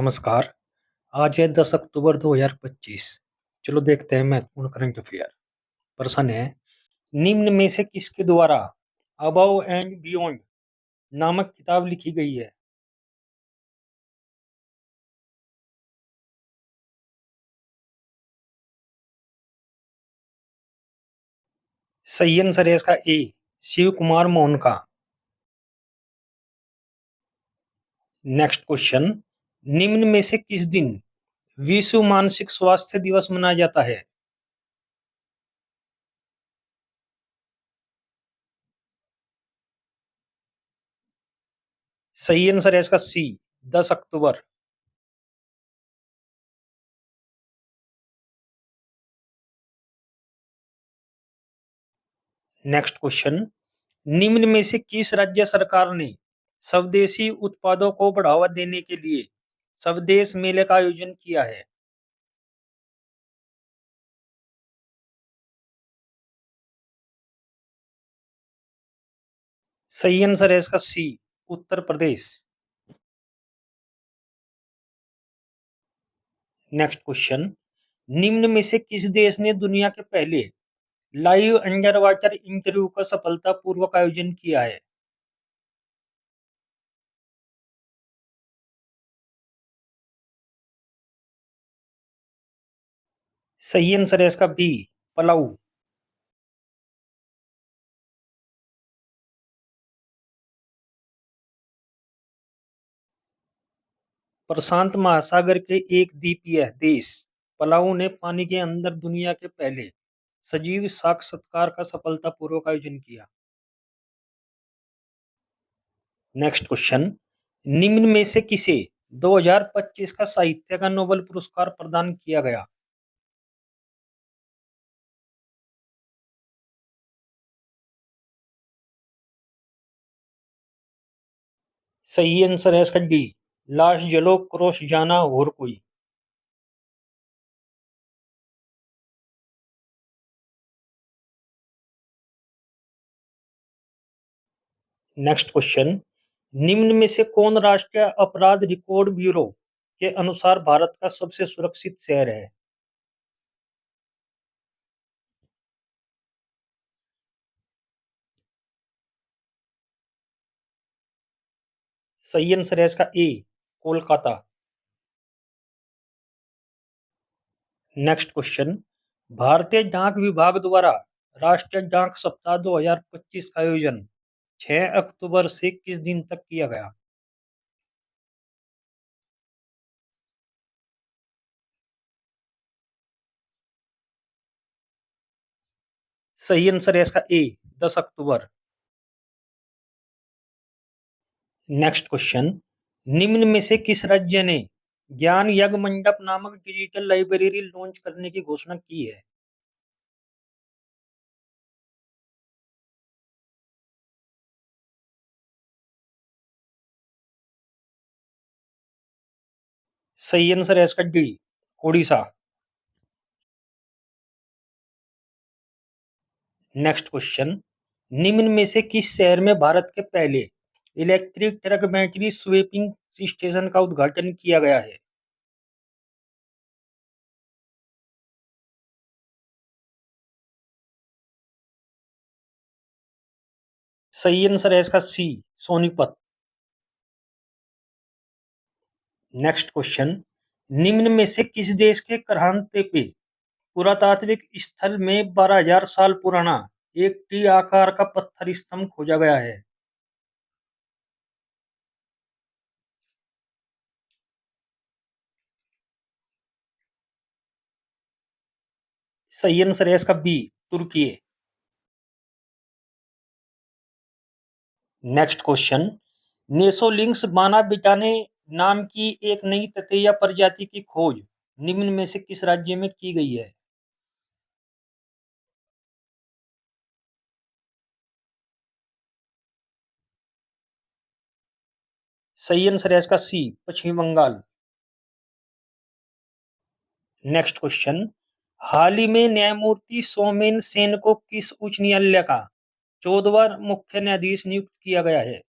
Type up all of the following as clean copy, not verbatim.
नमस्कार। आज है 10 अक्टूबर 2025। चलो देखते हैं महत्वपूर्ण करंट अफेयर। प्रश्न है, निम्न में से किसके द्वारा अबव एंड बियॉन्ड नामक किताब लिखी गई है? सही आंसर है इसका ए, शिव कुमार मोहन का। नेक्स्ट क्वेश्चन, निम्न में से किस दिन विश्व मानसिक स्वास्थ्य दिवस मनाया जाता है? सही आंसर है इसका सी, 10 अक्टूबर। नेक्स्ट क्वेश्चन, निम्न में से किस राज्य सरकार ने स्वदेशी उत्पादों को बढ़ावा देने के लिए स्वदेश मेले का आयोजन किया है? सही आंसर है इसका सी, उत्तर प्रदेश। नेक्स्ट क्वेश्चन, निम्न में से किस देश ने दुनिया के पहले लाइव अंडर वाटर इंटरव्यू का सफलतापूर्वक आयोजन किया है? सही आंसर है इसका बी, पलाऊ। प्रशांत महासागर के एक द्वीपीय देश पलाऊ ने पानी के अंदर दुनिया के पहले सजीव साक्षात्कार का सफलतापूर्वक आयोजन किया। नेक्स्ट क्वेश्चन, निम्न में से किसे 2025 का साहित्य का नोबेल पुरस्कार प्रदान किया गया? सही आंसर है इसका डी, लाश जलो क्रॉस जाना और कोई। नेक्स्ट क्वेश्चन, निम्न में से कौन राष्ट्रीय अपराध रिकॉर्ड ब्यूरो के अनुसार भारत का सबसे सुरक्षित शहर है? सही आंसर है इसका ए, कोलकाता। नेक्स्ट क्वेश्चन, भारतीय डाक विभाग द्वारा राष्ट्रीय डाक सप्ताह 2025 का आयोजन 6 अक्टूबर से किस दिन तक किया गया? सही आंसर है इसका ए, 10 अक्टूबर। नेक्स्ट क्वेश्चन, निम्न में से किस राज्य ने ज्ञान यज्ञ मंडप नामक डिजिटल लाइब्रेरी लॉन्च करने की घोषणा की है? सही आंसर है इसका डी, ओडिशा। नेक्स्ट क्वेश्चन, निम्न में से किस शहर में भारत के पहले electric truck battery swapping station का उद्घाटन किया गया है? सही आंसर है इसका सी, सोनीपत। नेक्स्ट क्वेश्चन, निम्न में से किस देश के कराहते पे पुरातात्विक स्थल में 12,000 साल पुराना एक टी आकार का पत्थर स्तंभ खोजा गया है? सही आंसर है इसका बी, तुर्की। नेक्स्ट क्वेश्चन, नेसोलिंक्स बाना बिटाने नाम की एक नई ततैया प्रजाति की खोज निम्न में से किस राज्य में की गई है? सही आंसर है इसका सी, पश्चिमी बंगाल। नेक्स्ट क्वेश्चन, हाल ही में न्यायमूर्ति सोमेन सेन को किस उच्च न्यायालय का 14वां मुख्य न्यायाधीश नियुक्त किया गया है?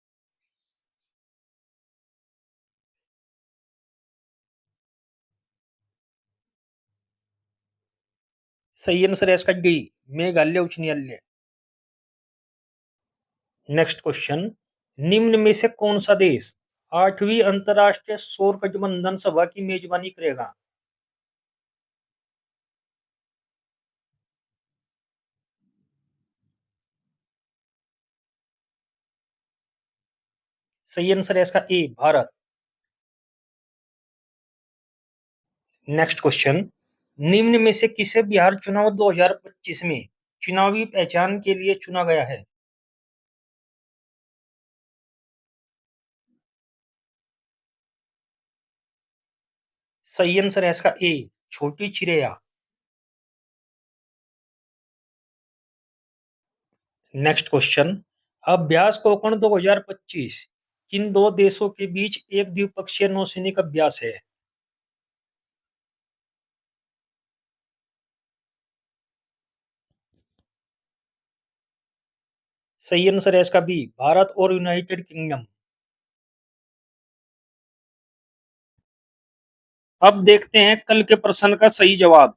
सही आंसर है इसका डी, मेघालय उच्च न्यायालय। नेक्स्ट क्वेश्चन, निम्न में से कौन सा देश 8वीं अंतर्राष्ट्रीय सौर गठबंधन सभा की मेजबानी करेगा? सही आंसर है इसका ए, भारत। नेक्स्ट क्वेश्चन, निम्न में से किसे बिहार चुनाव 2025 में चुनावी पहचान के लिए चुना गया है? सही आंसर है इसका ए, छोटी चिड़ैया। नेक्स्ट क्वेश्चन, अभ्यास कोकण 2025 किन दो देशों के बीच एक द्विपक्षीय नौसैनिक अभ्यास है? सही आंसर है इसका बी, भारत और यूनाइटेड किंगडम। अब देखते हैं कल के प्रश्न का सही जवाब।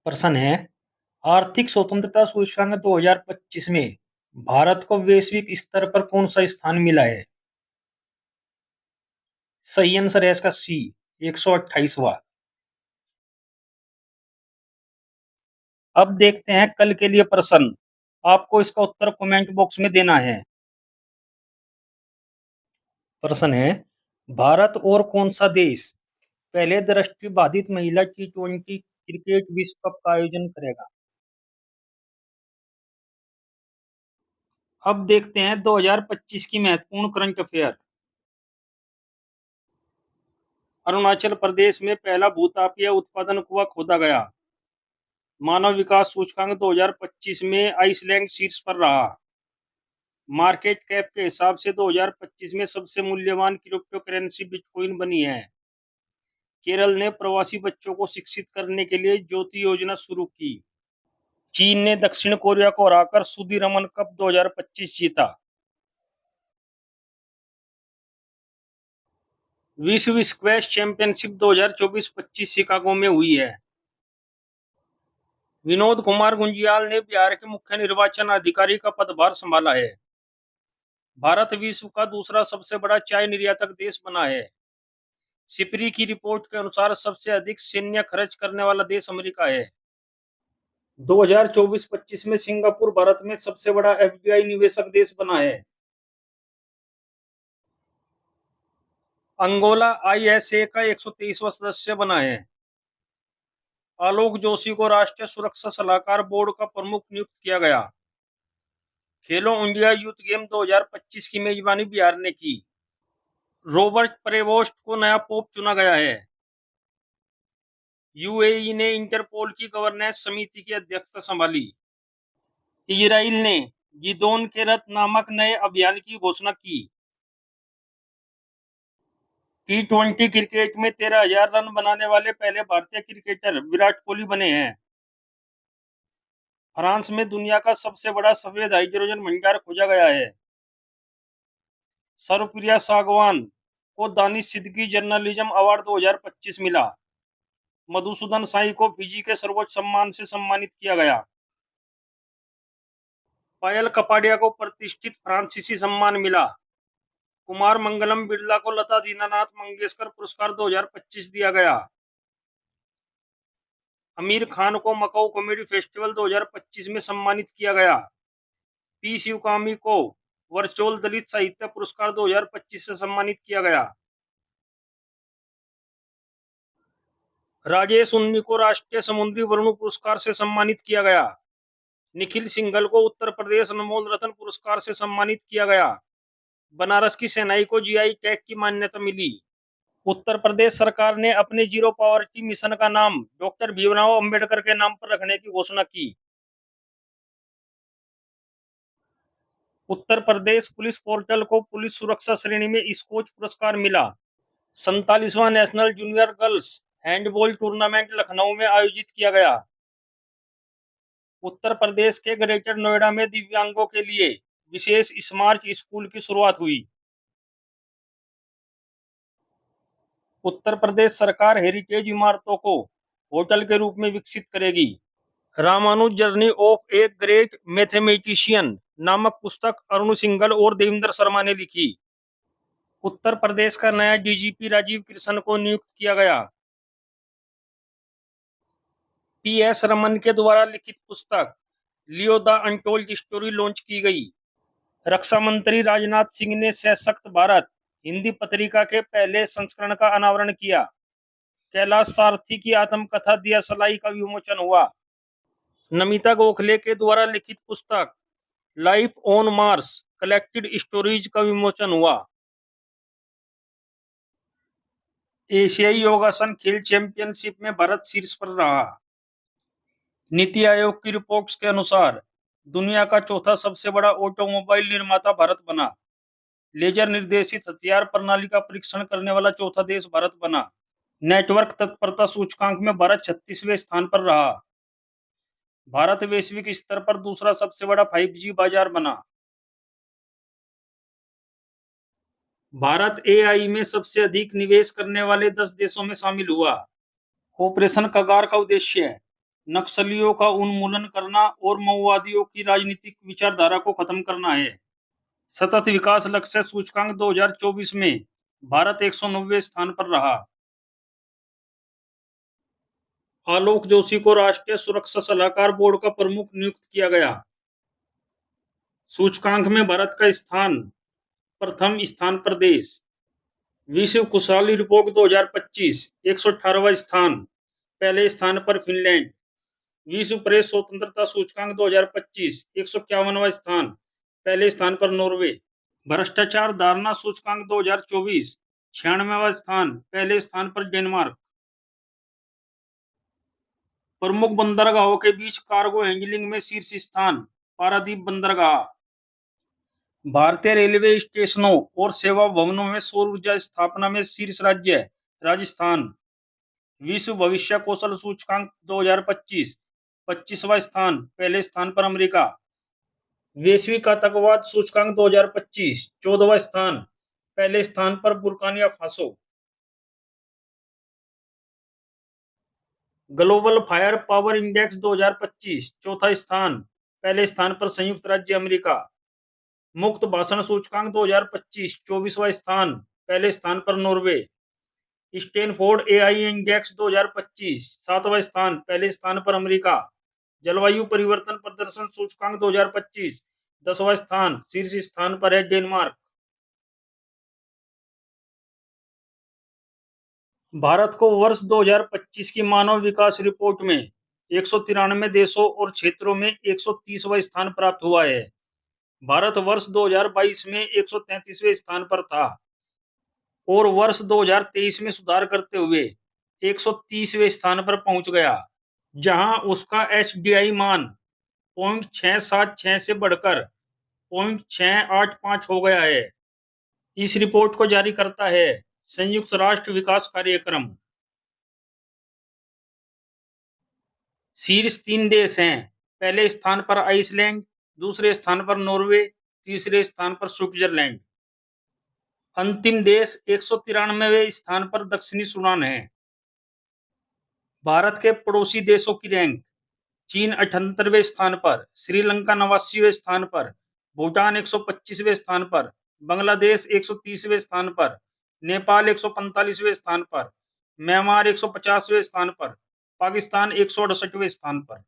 प्रश्न है, आर्थिक स्वतंत्रता सूचकांक 2025 में भारत को वैश्विक स्तर पर कौन सा स्थान मिला है? सही आंसर है इसका सी, 128वां। अब देखते हैं कल के लिए प्रश्न, आपको इसका उत्तर कमेंट बॉक्स में देना है। प्रश्न है, भारत और कौन सा देश पहले दृष्टिबाधित महिला T20 क्रिकेट विश्व कप का आयोजन करेगा? अब देखते हैं 2025 की महत्वपूर्ण करंट अफेयर। अरुणाचल प्रदेश में पहला भूतापीय उत्पादन कुआं खोदा गया। मानव विकास सूचकांक 2025 में आइसलैंड शीर्ष पर रहा। मार्केट कैप के हिसाब से 2025 में सबसे मूल्यवान क्रिप्टो करेंसी बिटकॉइन बनी है। केरल ने प्रवासी बच्चों को शिक्षित करने के लिए ज्योति योजना शुरू की। चीन ने दक्षिण कोरिया को हराकर सुदीरमन कप 2025 जीता। विश्व स्क्वैश चैंपियनशिप 2024-25 शिकागो में हुई है। विनोद कुमार गुंजियाल ने बिहार के मुख्य निर्वाचन अधिकारी का पदभार संभाला है। भारत विश्व का दूसरा सबसे बड़ा चाय निर्यातक देश बना है। सिपरी की रिपोर्ट के अनुसार सबसे अधिक सैन्य खर्च करने वाला देश अमेरिका है। 2024-25 में सिंगापुर भारत में सबसे बड़ा एफडीआई निवेशक देश बना है। अंगोला आईएसए का 123वां सदस्य बना है। आलोक जोशी को राष्ट्रीय सुरक्षा सलाहकार बोर्ड का प्रमुख नियुक्त किया गया। खेलो इंडिया यूथ गेम 2025 की मेजबानी बिहार ने की। रॉबर्ट प्रेवोस्ट को नया पोप चुना गया है। यूएई ने इंटरपोल की गवर्नेंस समिति की अध्यक्षता संभाली। इजराइल ने गिदोन के रथ नामक नए अभियान की घोषणा की। T20 क्रिकेट में 13,000 रन बनाने वाले पहले भारतीय क्रिकेटर विराट कोहली बने हैं। फ्रांस में दुनिया का सबसे बड़ा सफेद हाइड्रोजन भंडार खोजा गया है। सर्वप्रिया सागवान को दानिश सिद्दीकी जर्नलिज्म अवार्ड 2025 मिला। मधुसूदन साई को फिजी के सर्वोच्च सम्मान से सम्मानित किया गया। पायल कपाडिया को प्रतिष्ठित फ्रांसीसी सम्मान मिला। कुमार मंगलम बिरला को लता दीनानाथ मंगेशकर पुरस्कार 2025 दिया गया। आमिर खान को मकाऊ कॉमेडी फेस्टिवल 2025 में सम्मानित किया गया। पी शिवकामी को वर्चुअल दलित साहित्य पुरस्कार 2025 से सम्मानित किया गया। राजेश उन्नी को राष्ट्रीय समुद्री वरुण पुरस्कार से सम्मानित किया गया। निखिल सिंघल को उत्तर प्रदेश अनमोल रत्न पुरस्कार से सम्मानित किया गया। बनारस की सेनाई को जीआई टैग की मान्यता मिली। उत्तर प्रदेश सरकार ने अपने जीरो पॉवर्टी मिशन का नाम डॉक्टर भीमराव अंबेडकर के नाम पर रखने की घोषणा की। उत्तर प्रदेश पुलिस पोर्टल को पुलिस सुरक्षा श्रेणी में स्कोच पुरस्कार मिला। 47वां national junior girls handball tournament Lucknow में आयोजित किया गया। उत्तर प्रदेश के ग्रेटर नोएडा में दिव्यांगों के लिए विशेष स्मार्ट स्कूल की शुरुआत हुई। उत्तर प्रदेश सरकार हेरिटेज इमारतों को होटल के रूप में विकसित करेगी। Ramanuja journey of a great mathematician नामक पुस्तक अरुण सिंघल और देवेंद्र शर्मा ने लिखी। उत्तर प्रदेश का नया डीजीपी राजीव कृष्ण को नियुक्त किया गया। पीएस रमन के द्वारा लिखित पुस्तक Leo the untold story launch की गई। रक्षा मंत्री राजनाथ सिंह ने सशक्त भारत हिंदी पत्रिका के पहले संस्करण का अनावरण किया। कैलाश सारथी की आत्मकथा दिया सलाई का विमोचन हुआ। नमिता गोखले के द्वारा लिखित पुस्तक life on Mars collected stories का विमोचन हुआ। एशियाई योगासन खेल चैंपियनशिप में भारत शीर्ष पर रहा। नीति आयोग की रिपोर्ट्स के अनुसार दुनिया का चौथा सबसे बड़ा ऑटोमोबाइल निर्माता भारत बना। लेजर निर्देशित हथियार प्रणाली का परीक्षण करने वाला चौथा देश भारत बना। नेटवर्क तत्परता सूचकांक में भारत 36वें स्थान पर रहा। भारत वैश्विक स्तर पर दूसरा सबसे बड़ा 5G बाजार बना। भारत एआई में सबसे अधिक निवेश करने वाले 10 देशों में शामिल हुआ। ऑपरेशन कगार का उद्देश्य नक्सलियों का उन्मूलन करना और माओवादियों की राजनीतिक विचारधारा को खत्म करना है। सतत विकास लक्ष्य सूचकांक 2024 में भारत 190वें स्थान पर रहा। आलोक जोशी को राष्ट्रीय सुरक्षा सलाहकार बोर्ड का प्रमुख नियुक्त किया गया। सूचकांक में भारत का स्थान प्रथम स्थान पर देश। विश्व खुशहाली रिपोर्ट 2025 118वां स्थान, पहले स्थान पर फिनलैंड। विश्व प्रेस स्वतंत्रता सूचकांक 2025 151वां स्थान, पहले स्थान पर नॉर्वे। भ्रष्टाचार धारणा सूचकांक 2024 96वां स्थान, पहले स्थान पर डेनमार्क। प्रमुख बंदरगाहों के बीच कार्गो हैंडलिंग में शीर्ष स्थान, पारादीप बंदरगाह। भारतीय रेलवे स्टेशनों और सेवा भवनों में सौर ऊर्जा स्थापना में शीर्ष राज्य राजस्थान। विश्व भविष्य कौशल सूचकांक 2025 25वां स्थान, पहले स्थान पर अमेरिका। वैश्विक आतंकवाद सूचकांक 2025 14वां स्थान, पहले स्थान पर Burkina Faso. Global fire power index 2025 चौथा स्थान, पहले स्थान पर संयुक्त राज्य अमेरिका। मुक्त भाषण सूचकांक 2025 24वां स्थान, पहले स्थान पर नॉर्वे। स्टैनफोर्ड एआई इंडेक्स 2025 7वां स्थान, पहले स्थान पर अमेरिका। जलवायु परिवर्तन प्रदर्शन सूचकांक 2025 10वां स्थान, शीर्ष स्थान पर है डेनमार्क। भारत को वर्ष 2025 की मानव विकास रिपोर्ट में 193 देशों और क्षेत्रों में 130वां स्थान प्राप्त हुआ है। भारत वर्ष 2022 में 133वें स्थान पर था और वर्ष 2023 में सुधार करते हुए 130वें स्थान पर पहुंच गया, जहां उसका HDI मान 0.676 से बढ़कर 0.685 हो गया है। इस रिपोर्ट को जारी करता है संयुक्त राष्ट्र विकास कार्यक्रम। शीर्ष 3 देश हैं, पहले स्थान पर आइसलैंड, दूसरे स्थान पर नॉर्वे, तीसरे स्थान पर स्विट्जरलैंड। अंतिम देश 193वें स्थान पर दक्षिणी सूडान है। भारत के पड़ोसी देशों की रैंक: चीन 78वें स्थान पर, श्रीलंका 89वें स्थान पर, भूटान 125वें स्थान पर, बांग्लादेश 130वें स्थान पर, नेपाल 145वें स्थान पर, म्यांमार 150वें स्थान पर, पाकिस्तान 168वें स्थान पर।